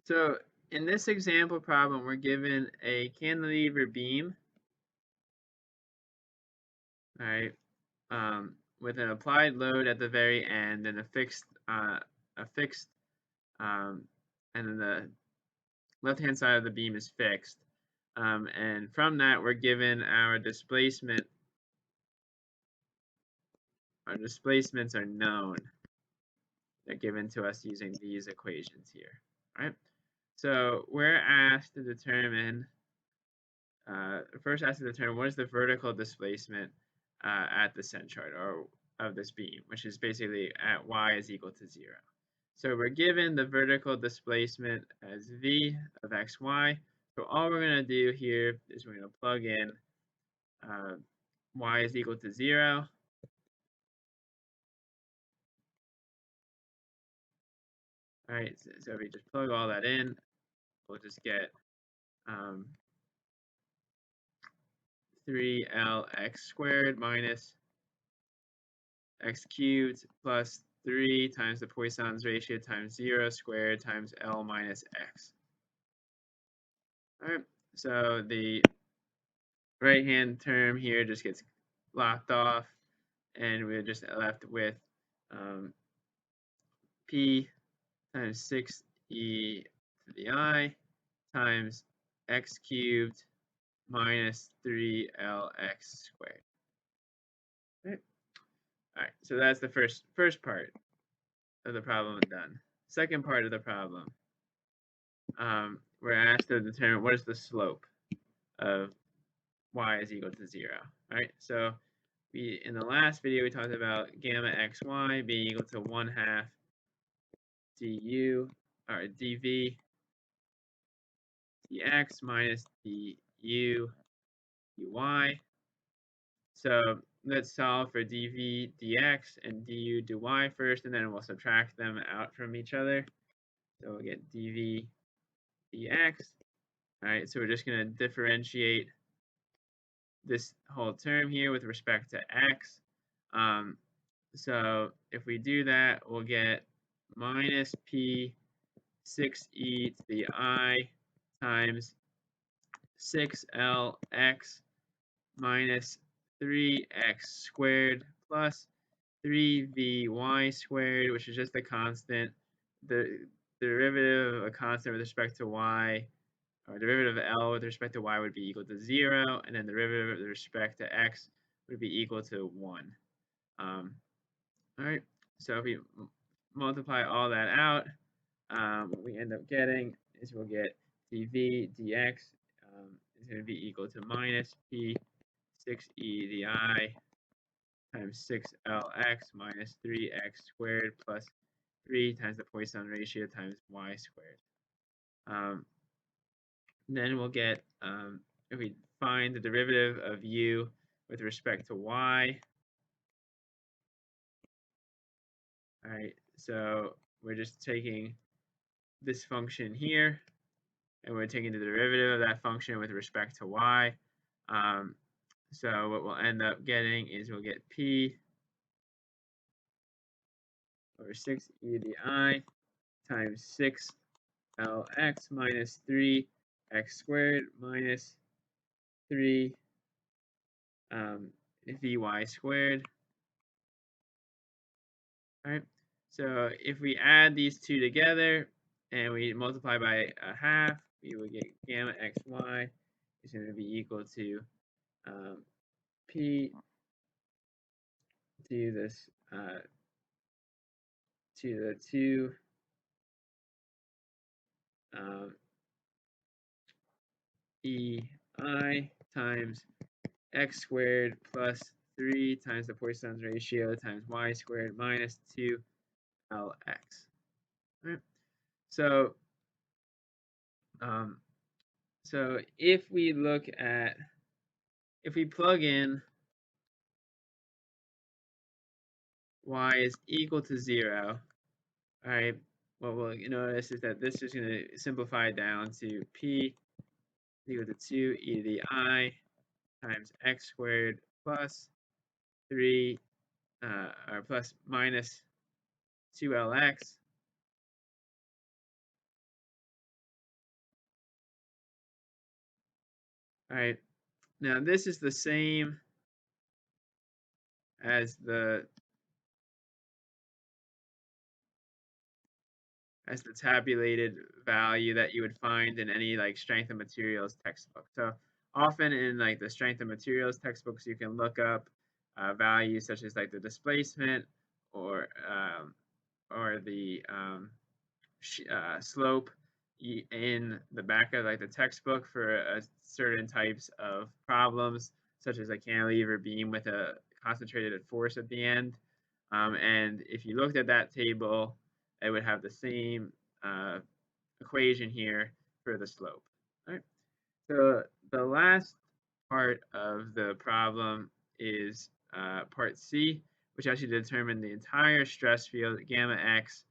So in this example problem, we're given a cantilever beam, all right, with an applied load at the very end and a fixed, and then the left-hand side of the beam is fixed. And from that, we're given our displacement. Our displacements are known. They're given to us using these equations here, all right? So we're asked to determine, first asked to determine what is the vertical displacement at the centroid or of this beam, which is basically at y is equal to 0. So we're given the vertical displacement as v of xy. So all we're going to do here is we're going to plug in y is equal to 0. All right, so we just plug all that in. We'll just get 3lx squared minus x cubed plus 3 times the Poisson's ratio times 0 squared times L minus x. All right, so the right-hand term here just gets locked off, and we're just left with p times 6e to the I times x cubed minus 3lx squared. All right, so that's the first part of the problem done. Second part of the problem, we're asked to determine what is the slope of y is equal to 0. All right, so in the last video we talked about gamma xy being equal to 1/2 du or dv dx minus du dy. So let's solve for dv dx and du dy first, and then we'll subtract them out from each other. So we'll get dv dx. All right, so we're just going to differentiate this whole term here with respect to x. So if we do that, we'll get minus p 6e to the I times 6lx minus 3x squared plus 3vy squared, which is just a constant. The derivative of a constant with respect to y, or derivative of L with respect to y would be equal to 0, and then the derivative with respect to x would be equal to 1. All right, so if we multiply all that out, what we end up getting is we'll get dv dx is going to be equal to minus p 6e the I times 6lx minus 3x squared plus 3 times the Poisson ratio times y squared. Then we'll get, if we find the derivative of u with respect to y, all right, so we're just taking this function here, and we're taking the derivative of that function with respect to y. So what we'll end up getting is we'll get p over 6e to the I times 6lx minus 3x squared minus 3 vy squared. All right, so if we add these two together and we multiply by 1/2, we will get gamma xy is going to be equal to p to this to the 2 ei times x squared plus 3 times the Poisson's ratio times y squared minus 2lx. Right? So, so if we plug in y is equal to 0, all right, what we'll notice is that this is going to simplify down to p equal to 2e to the I times x squared plus 3 or plus minus 2lx All right. Now this is the same as the tabulated value that you would find in any like strength of materials textbook. So often in like the strength of materials textbooks, you can look up values such as like the displacement or the slope in the back of like the textbook for certain types of problems, such as a cantilever beam with a concentrated force at the end. And if you looked at that table, it would have the same equation here for the slope. All right. So the last part of the problem is part C, which actually determined the entire stress field gamma x,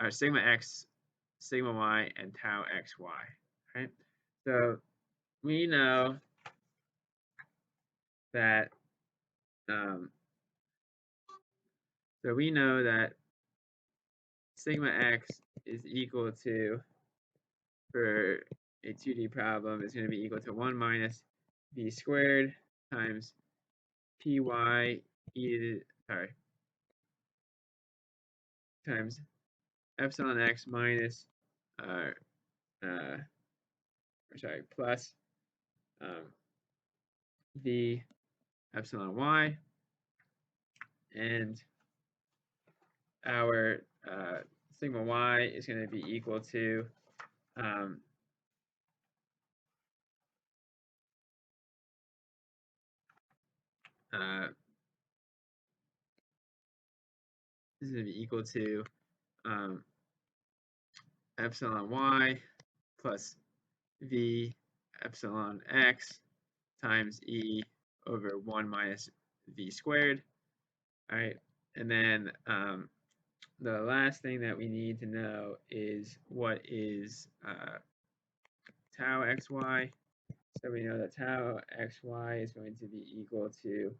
or sigma x, sigma y, and tau xy. Right. So we know that sigma x is equal to, for a 2D problem, is going to be equal to 1 minus v squared times py times epsilon x minus uh, uh, plus v epsilon y, and our sigma y is going to be equal to this is going to be equal to epsilon y plus v epsilon x times e over 1 minus v squared. All right, and then the last thing that we need to know is what is tau xy. So we know that tau xy is going to be equal to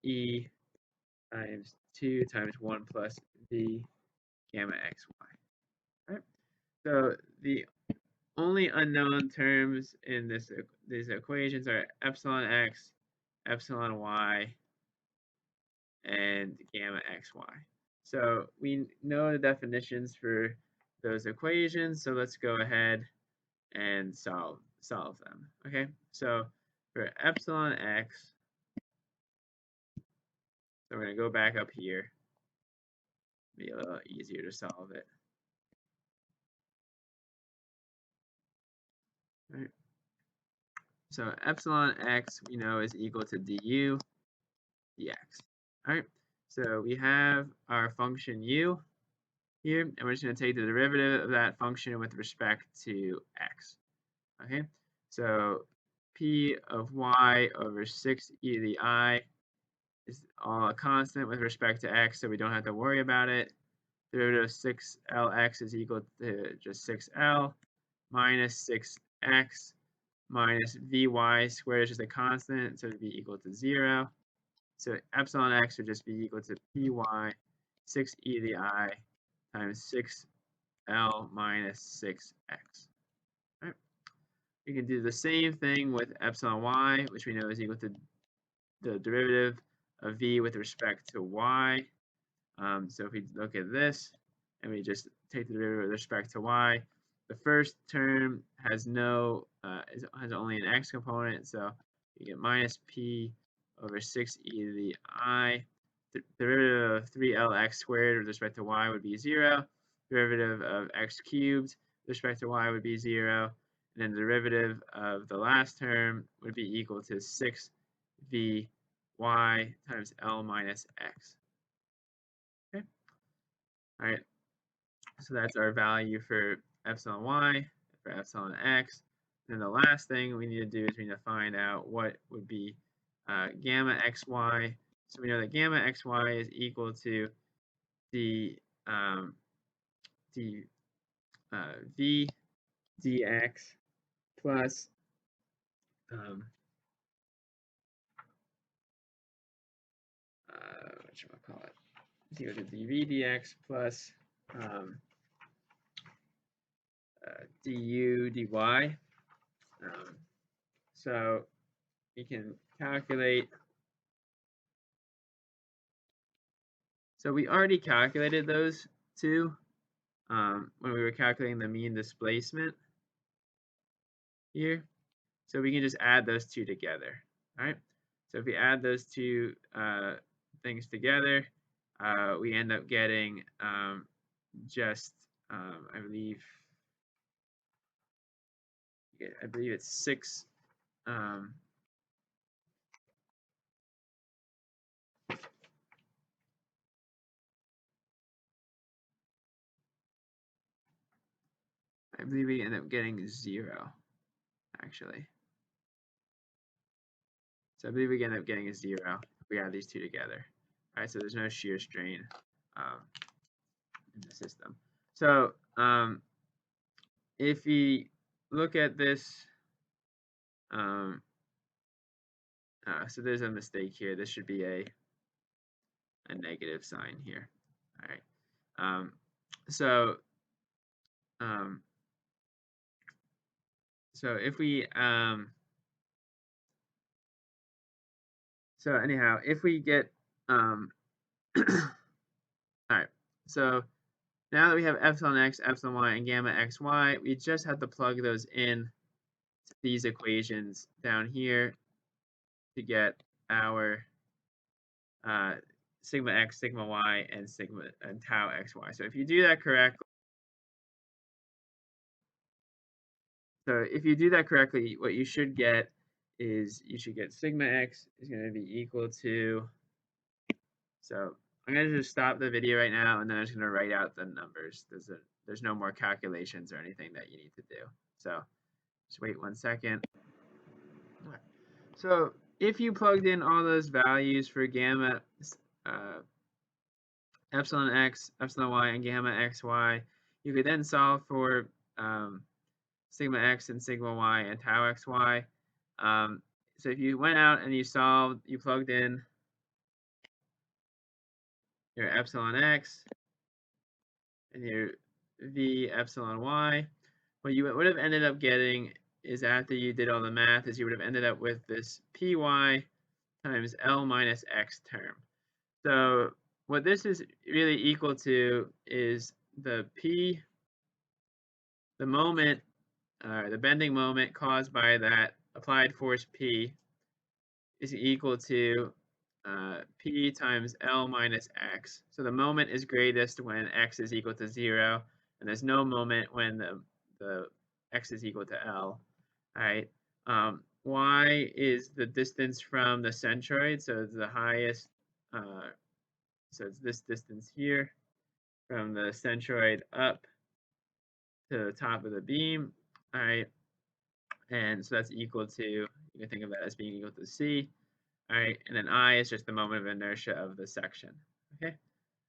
e times 2 times 1 plus v gamma xy. Right? So the only unknown terms in these equations are epsilon x, epsilon y, and gamma xy. So we know the definitions for those equations, so let's go ahead and solve them. Okay, so for epsilon x, so we're going to go back up here, be a little easier to solve it. All right. So epsilon x we know is equal to du dx. All right, so we have our function u here, and we're just going to take the derivative of that function with respect to x. Okay, so p of y over 6e to the I is all a constant with respect to x, so we don't have to worry about it. Derivative of 6lx is equal to just 6l minus 6x minus vy squared is just a constant, so it would be equal to 0. So epsilon x would just be equal to py 6e to the I times 6l minus 6x. Right. We can do the same thing with epsilon y, which we know is equal to the derivative of v with respect to y. So if we look at this and we just take the derivative with respect to y, the first term has has only an x component, so you get minus p over 6e to the I. The derivative of 3lx squared with respect to y would be 0. Derivative of x cubed with respect to y would be 0. And then the derivative of the last term would be equal to 6v y times L minus x. Okay. All right. So that's our value for epsilon y, for epsilon x. And the last thing we need to do is we need to find out what would be gamma xy. So we know that gamma xy is equal to the v dx plus what should I call it? It's equal to dv dx plus du dy. So we can calculate. So we already calculated those two when we were calculating the mean displacement here. So we can just add those two together, all right? So if we add those two things together, we end up getting just, I believe it's 6. I believe we end up getting 0, actually. So I believe we end up getting a 0 if we add these two together. All right, so there's no shear strain in the system. So if we look at this, so there's a mistake here. This should be a negative sign here. All right. So if we so anyhow, if we get all right. So now that we have epsilon x, epsilon y, and gamma xy, we just have to plug those in to these equations down here to get our sigma x, sigma y, and tau xy. So if you do that correctly, what you should get is sigma x is going to be equal to. So I'm going to just stop the video right now, and then I'm just going to write out the numbers. There's no more calculations or anything that you need to do. So just wait 1 second. All right. So if you plugged in all those values for gamma, epsilon x, epsilon y, and gamma xy, you could then solve for sigma x and sigma y and tau xy. So if you went out and you plugged in your epsilon x and your v epsilon y, what you would have ended up getting is, after you did all the math, is you would have ended up with this py times L minus x term. So what this is really equal to is the moment, the bending moment caused by that applied force P is equal to P times L minus x. So the moment is greatest when x is equal to 0, and there's no moment when the x is equal to L. All right. Y is the distance from the centroid, so it's the highest. So it's this distance here from the centroid up to the top of the beam. All right. And so that's equal to, you can think of that as being equal to c. All right. And then I is just the moment of inertia of the section. Okay.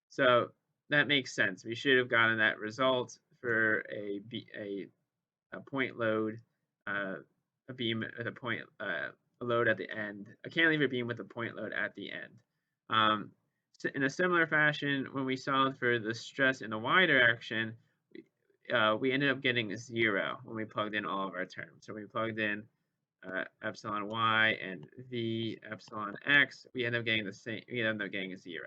So that makes sense. We should have gotten that result for a point load, a beam with a load at the end, a cantilever beam with a point load at the end. So in a similar fashion, when we solved for the stress in the y direction, we ended up getting 0 when we plugged in all of our terms. So we plugged in epsilon y and v epsilon x, we end up getting the same. We end up getting 0.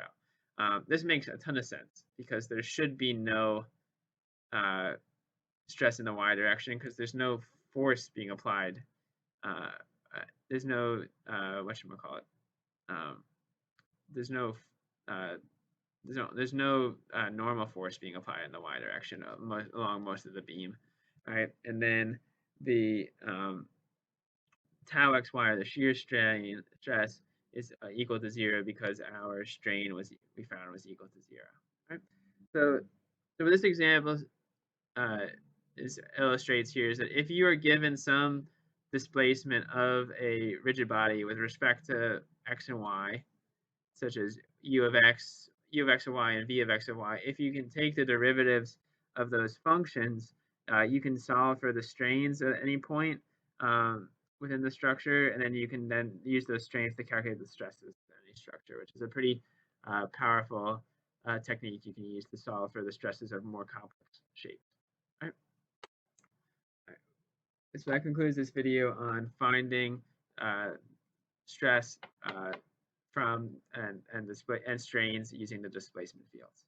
This makes a ton of sense because there should be no stress in the y direction because there's no force being applied. There's no whatchamacallit. There's no normal force being applied in the y direction along most of the beam, right? And then the tau xy, or the shear stress, is equal to 0 because our strain we found was equal to 0. Right? So what this example illustrates here is that if you are given some displacement of a rigid body with respect to x and y, such as u of x of y, and v of x of y, if you can take the derivatives of those functions, you can solve for the strains at any point within the structure, and then you can then use those strains to calculate the stresses in any structure, which is a pretty powerful technique you can use to solve for the stresses of more complex shapes. Right? So that concludes this video on finding stress from and strains using the displacement fields.